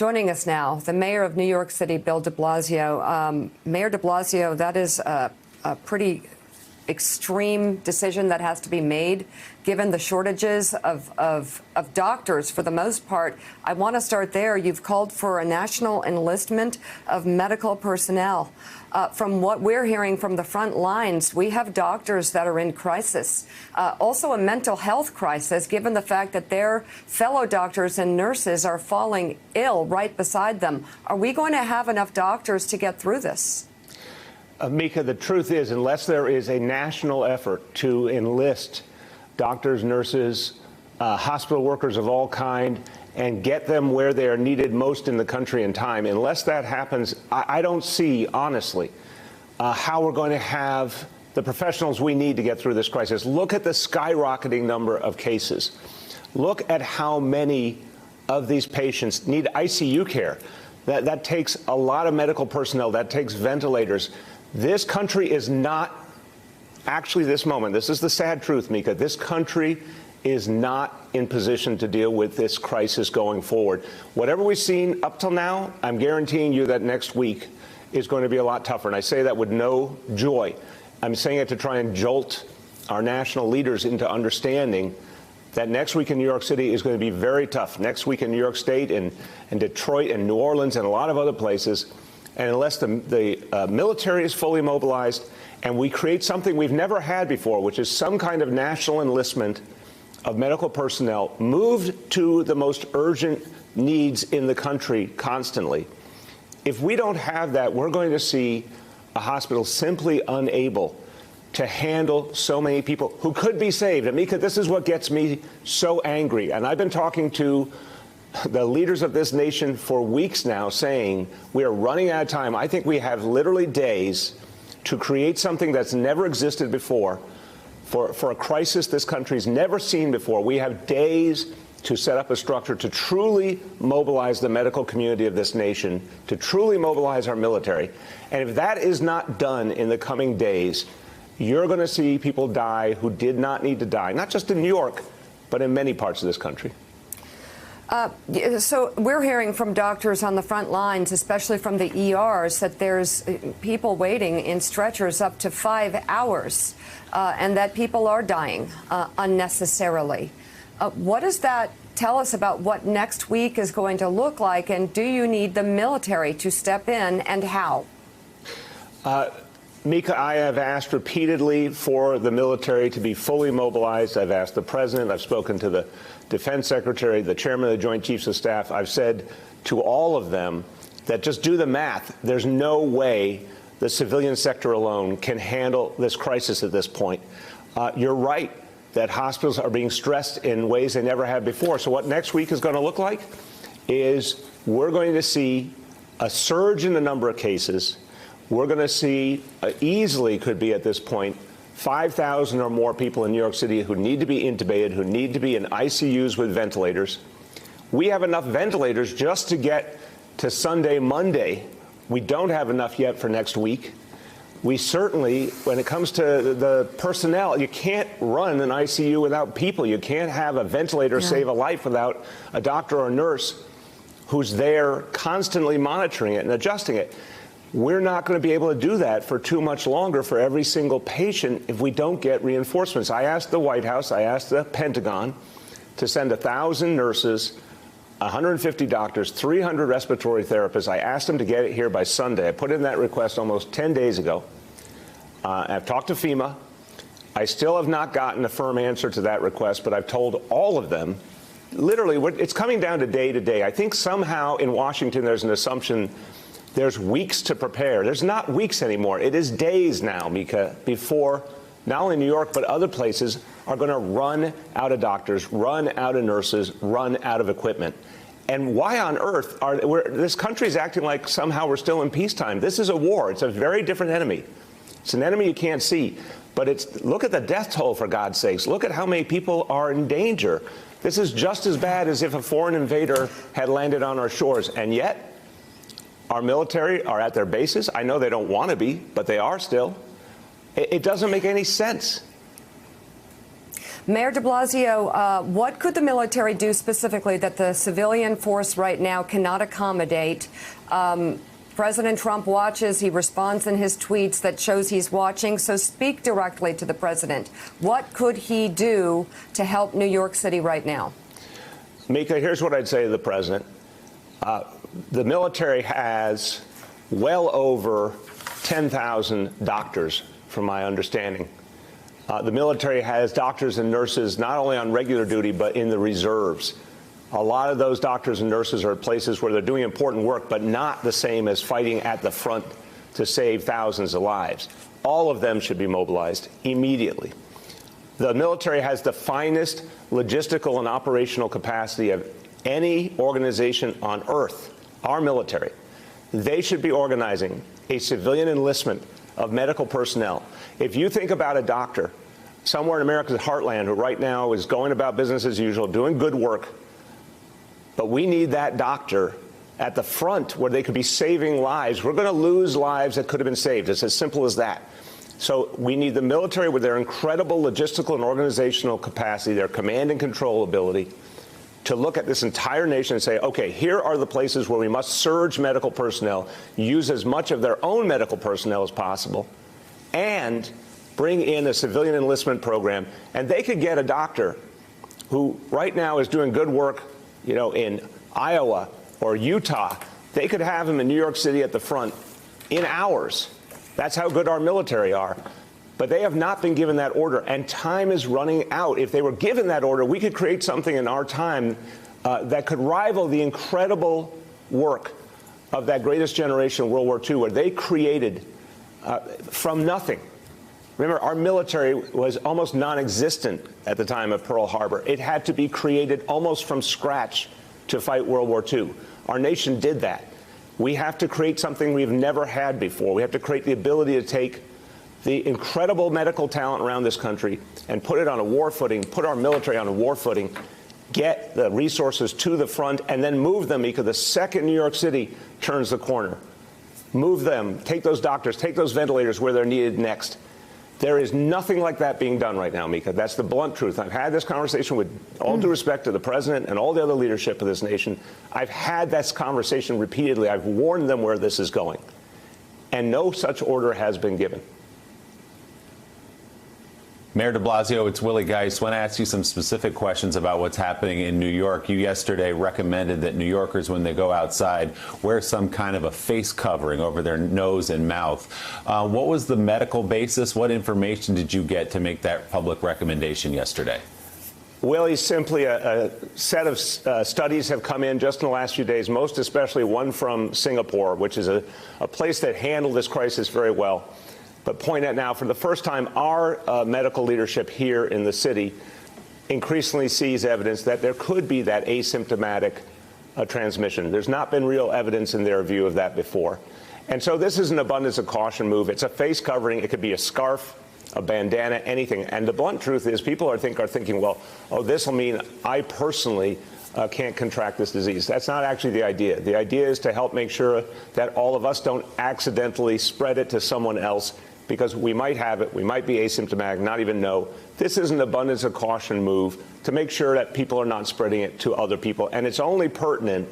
Joining us now, the mayor of New York City, Bill de Blasio. Mayor de Blasio, that is a pretty extreme decision that has to be made, given the shortages of doctors for the most part. I want to start there. You've called for a national enlistment of medical personnel. From what we're hearing from the front lines, we have doctors that are in crisis. Also a mental health crisis, given the fact that their fellow doctors and nurses are falling ill right beside them. Are we going to have enough doctors to get through this? Mika, the truth is, unless there is a national effort to enlist doctors, nurses, hospital workers of all kind, and get them where they are needed most in the country in time, unless that happens, I don't see, honestly, how we're going to have the professionals we need to get through this crisis. Look at the skyrocketing number of cases. Look at how many of these patients need ICU care. That takes a lot of medical personnel. That takes ventilators. This country is not, actually this moment, this is the sad truth, Mika, this country is not in position to deal with this crisis going forward. Whatever we've seen up till now, I'm guaranteeing you that next week is going to be a lot tougher. And I say that with no joy. I'm saying it to try and jolt our national leaders into understanding that next week in New York City is going to be very tough. Next week in New York State and Detroit and New Orleans and a lot of other places. And unless the military is fully mobilized and we create something we've never had before, which is some kind of national enlistment of medical personnel moved to the most urgent needs in the country constantly, if we don't have that, we're going to see a hospital simply unable to handle so many people who could be saved. And Mika, this is what gets me so angry. And I've been talking to the leaders of this nation for weeks now saying we are running out of time. I think we have literally days to create something that's never existed before for a crisis this country's never seen before. We have days to set up a structure to truly mobilize the medical community of this nation, to truly mobilize our military. And if that is not done in the coming days, you're going to see people die who did not need to die, not just in New York, but in many parts of this country. So we're hearing from doctors on the front lines, especially from the ERs, that there's people waiting in stretchers up to 5 hours and that people are dying unnecessarily. What does that tell us about what next week is going to look like? And do you need the military to step in, and how? Mika, I have asked repeatedly for the military to be fully mobilized. I've asked the president. I've spoken to the defense secretary, the chairman of the Joint Chiefs of Staff. I've said to all of them that just do the math. There's no way the civilian sector alone can handle this crisis at this point. You're right that hospitals are being stressed in ways they never have before. So what next week is going to look like is we're going to see a surge in the number of cases. We're going to see easily could be at this point 5,000 or more people in New York City who need to be intubated, who need to be in ICUs with ventilators. We have enough ventilators just to get to Sunday, Monday. We don't have enough yet for next week. We certainly, when it comes to the personnel, you can't run an ICU without people. You can't have a ventilator save a life without a doctor or a nurse who's there constantly monitoring it and adjusting it. We're not going to be able to do that for too much longer for every single patient if we don't get reinforcements. I asked the White House, I asked the Pentagon to send 1,000 nurses, 150 doctors, 300 respiratory therapists. I asked them to get it here by Sunday. I put in that request almost 10 days ago. I've talked to FEMA. I still have not gotten a firm answer to that request, but I've told all of them, literally, it's coming down to day. I think somehow in Washington there's an assumption there's weeks to prepare. There's not weeks anymore. It is days now, Mika, before not only New York, but other places are going to run out of doctors, run out of nurses, run out of equipment. And why on earth this country is acting like somehow we're still in peacetime? This is a war. It's a very different enemy. It's an enemy you can't see. But look at the death toll, for God's sakes. Look at how many people are in danger. This is just as bad as if a foreign invader had landed on our shores. And yet, our military are at their bases. I know they don't want to be, but they are still. It doesn't make any sense. Mayor de Blasio, what could the military do specifically that the civilian force right now cannot accommodate? President Trump watches. He responds in his tweets that shows he's watching. So speak directly to the president. What could he do to help New York City right now? Mika, here's what I'd say to the president. The military has well over 10,000 doctors, from my understanding. The military has doctors and nurses not only on regular duty, but in the reserves. A lot of those doctors and nurses are at places where they're doing important work, but not the same as fighting at the front to save thousands of lives. All of them should be mobilized immediately. The military has the finest logistical and operational capacity of any organization on earth, our military. They should be organizing a civilian enlistment of medical personnel. If you think about a doctor somewhere in America's heartland who right now is going about business as usual, doing good work, but we need that doctor at the front where they could be saving lives. We're going to lose lives that could have been saved. It's as simple as that. So we need the military with their incredible logistical and organizational capacity, their command and control ability, to look at this entire nation and say, okay, here are the places where we must surge medical personnel, use as much of their own medical personnel as possible, and bring in a civilian enlistment program. And they could get a doctor who right now is doing good work, you know, in Iowa or Utah. They could have him in New York City at the front in hours. That's how good our military are. But they have not been given that order, and time is running out. If they were given that order, we could create something in our time that could rival the incredible work of that greatest generation, World War II, where they created from nothing. Remember, our military was almost non-existent at the time of Pearl Harbor. It had to be created almost from scratch to fight World War II. Our nation did that. We have to create something we've never had before. We have to create the ability to take the incredible medical talent around this country and put it on a war footing, put our military on a war footing, get the resources to the front, and then move them, because the second New York City turns the corner, move them, take those doctors, take those ventilators where they're needed next. There is nothing like that being done right now, Mika. That's the blunt truth. I've had this conversation with all due respect to the president and all the other leadership of this nation. I've had this conversation repeatedly. I've warned them where this is going. And no such order has been given. Mayor de Blasio, it's Willie Geist. I want to ask you some specific questions about what's happening in New York. You yesterday recommended that New Yorkers, when they go outside, wear some kind of a face covering over their nose and mouth. What was the medical basis? What information did you get to make that public recommendation yesterday? Willie, simply a set of studies have come in just in the last few days, most especially one from Singapore, which is a place that handled this crisis very well. But point out now, for the first time, our medical leadership here in the city increasingly sees evidence that there could be that asymptomatic transmission. There's not been real evidence in their view of that before. And so this is an abundance of caution move. It's a face covering. It could be a scarf, a bandana, anything. And the blunt truth is people are thinking, well, oh, this will mean I personally can't contract this disease. That's not actually the idea. The idea is to help make sure that all of us don't accidentally spread it to someone else, because we might have it, we might be asymptomatic, not even know. This is an abundance of caution move to make sure that people are not spreading it to other people. And it's only pertinent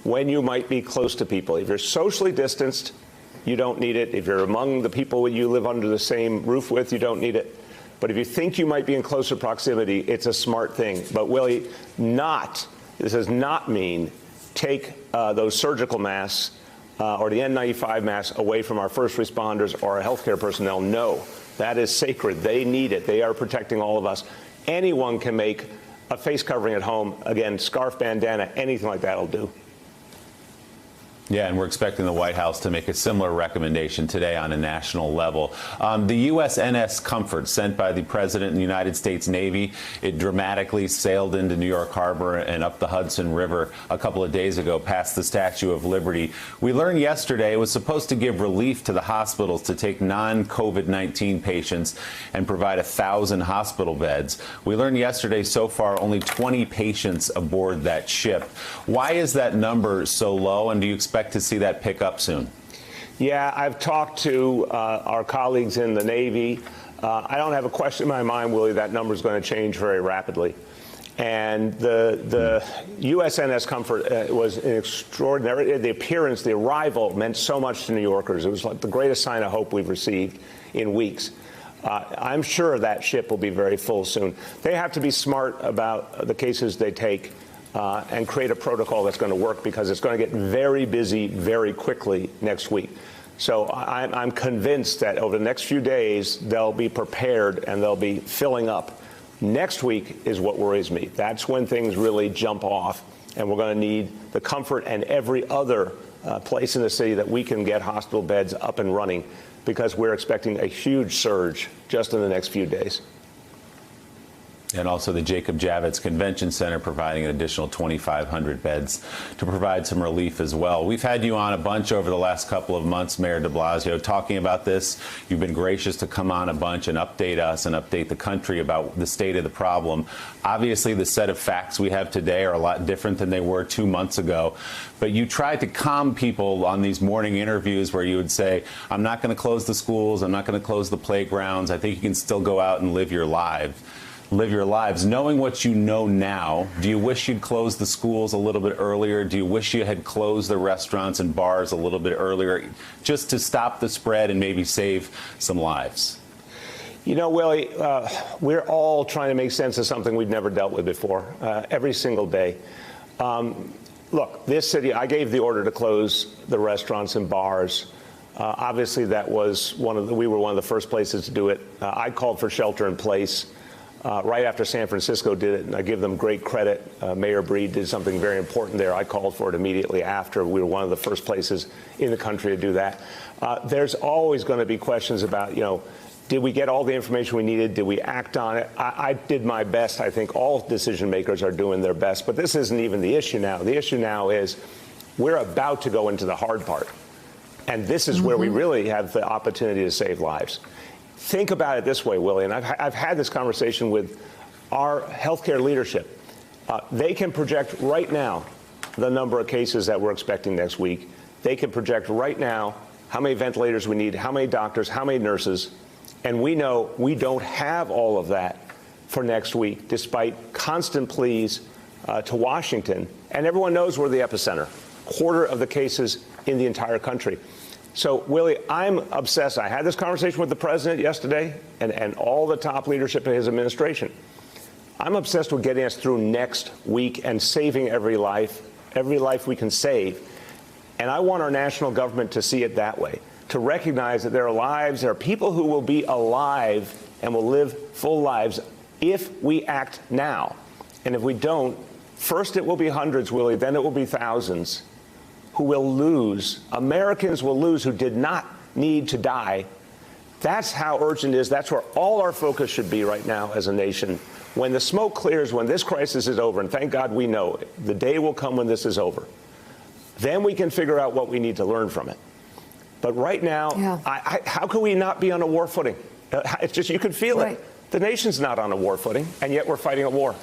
when you might be close to people. If you're socially distanced, you don't need it. If you're among the people you live under the same roof with, you don't need it. But if you think you might be in closer proximity, it's a smart thing. But Willie, this does not mean take those surgical masks or the N95 masks away from our first responders or our healthcare personnel. No, that is sacred. They need it. They are protecting all of us. Anyone can make a face covering at home. Again, scarf, bandana, anything like that will do. Yeah, and we're expecting the White House to make a similar recommendation today on a national level. The USNS Comfort, sent by the President and the United States Navy, it dramatically sailed into New York Harbor and up the Hudson River a couple of days ago past the Statue of Liberty. We learned yesterday it was supposed to give relief to the hospitals to take non-COVID-19 patients and provide 1,000 hospital beds. We learned yesterday so far only 20 patients aboard that ship. Why is that number so low, and do you expect to see that pick up soon? Yeah, I've talked to our colleagues in the Navy. I don't have a question in my mind, Willie, that number is going to change very rapidly. And the USNS Comfort was an extraordinary, the appearance, the arrival meant so much to New Yorkers. It was like the greatest sign of hope we've received in weeks. I'm sure that ship will be very full soon. They have to be smart about the cases they take and create a protocol that's going to work, because it's going to get very busy very quickly next week. So I'm convinced that over the next few days, they'll be prepared and they'll be filling up. Next week is what worries me. That's when things really jump off, and we're going to need the Comfort and every other place in the city that we can get hospital beds up and running, because we're expecting a huge surge just in the next few days. And also the Jacob Javits Convention Center providing an additional 2,500 beds to provide some relief as well. We've had you on a bunch over the last couple of months, Mayor de Blasio, talking about this. You've been gracious to come on a bunch and update us and update the country about the state of the problem. Obviously, the set of facts we have today are a lot different than they were 2 months ago. But you tried to calm people on these morning interviews where you would say, I'm not going to close the schools, I'm not going to close the playgrounds. I think you can still go out and live your lives. Knowing what you know now, do you wish you'd closed the schools a little bit earlier? Do you wish you had closed the restaurants and bars a little bit earlier, just to stop the spread and maybe save some lives? You know, Willie, we're all trying to make sense of something we've never dealt with before, every single day. Look, this city, I gave the order to close the restaurants and bars. Obviously, that was we were one of the first places to do it. I called for shelter in place right after San Francisco did it, and I give them great credit. Mayor Breed did something very important there. I called for it immediately after. We were one of the first places in the country to do that. There's always going to be questions about, did we get all the information we needed? Did we act on it? I did my best. I think all decision makers are doing their best. But this isn't even the issue now. The issue now is we're about to go into the hard part. And this is where we really have the opportunity to save lives. Think about it this way, Willie, and I've had this conversation with our healthcare leadership. They can project right now the number of cases that we're expecting next week. They can project right now how many ventilators we need, how many doctors, how many nurses. And we know we don't have all of that for next week, despite constant pleas to Washington. And everyone knows we're the epicenter, quarter of the cases in the entire country. So, Willie, I'm obsessed. I had this conversation with the president yesterday and all the top leadership of his administration. I'm obsessed with getting us through next week and saving every life we can save. And I want our national government to see it that way, to recognize that there are people who will be alive and will live full lives if we act now. And if we don't, first it will be hundreds, Willie, then it will be thousands who will lose. Americans will lose who did not need to die. That's how urgent it is. That's where all our focus should be right now as a nation. When the smoke clears, when this crisis is over, and thank God we know the day will come when this is over, then we can figure out what we need to learn from it. But right now, how can we not be on a war footing? It's just, you can feel it. The nation's not on a war footing, and yet we're fighting a war.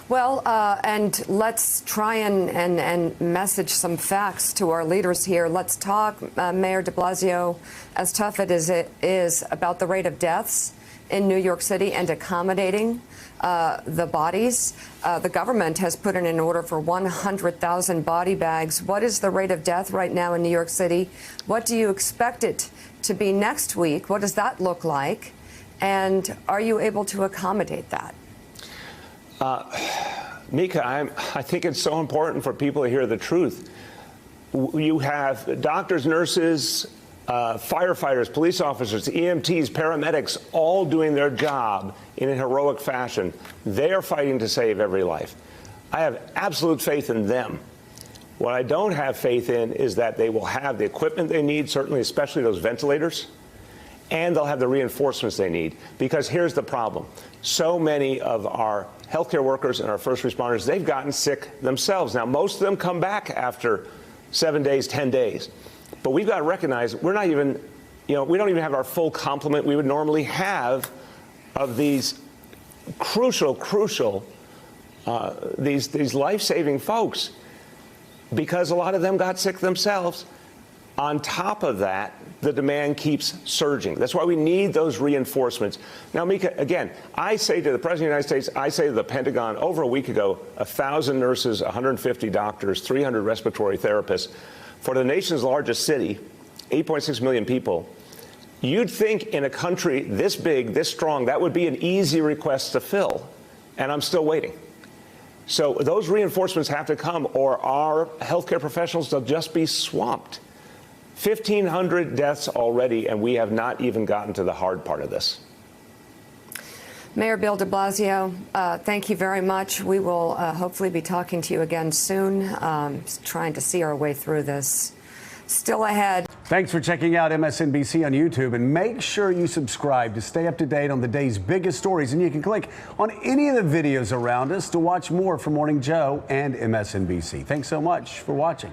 Well, and let's try and message some facts to our leaders here. Let's talk, Mayor de Blasio, as tough as it is, about the rate of deaths in New York City and accommodating the bodies. The government has put in an order for 100,000 body bags. What is the rate of death right now in New York City? What do you expect it to be next week? What does that look like? And are you able to accommodate that? Mika, I think it's so important for people to hear the truth. You have doctors, nurses, firefighters, police officers, EMTs, paramedics, all doing their job in a heroic fashion. They are fighting to save every life. I have absolute faith in them. What I don't have faith in is that they will have the equipment they need, certainly, especially those ventilators, and they'll have the reinforcements they need. Because here's the problem. So many of our healthcare workers and our first responders, they've gotten sick themselves. Now, most of them come back after 7 days, 10 days. But we've got to recognize we're not even, we don't even have our full complement we would normally have of these crucial, these life-saving folks, because a lot of them got sick themselves. On top of that, the demand keeps surging. That's why we need those reinforcements. Now, Mika, again, I say to the President of the United States, I say to the Pentagon over a week ago, 1,000 nurses, 150 doctors, 300 respiratory therapists for the nation's largest city, 8.6 million people. You'd think in a country this big, this strong, that would be an easy request to fill. And I'm still waiting. So those reinforcements have to come, or our healthcare professionals will just be swamped. 1,500 deaths already, and we have not even gotten to the hard part of this. Mayor Bill de Blasio, thank you very much. We will hopefully be talking to you again soon, trying to see our way through this. Still ahead. Thanks for checking out MSNBC on YouTube, and make sure you subscribe to stay up to date on the day's biggest stories. And you can click on any of the videos around us to watch more from Morning Joe and MSNBC. Thanks so much for watching.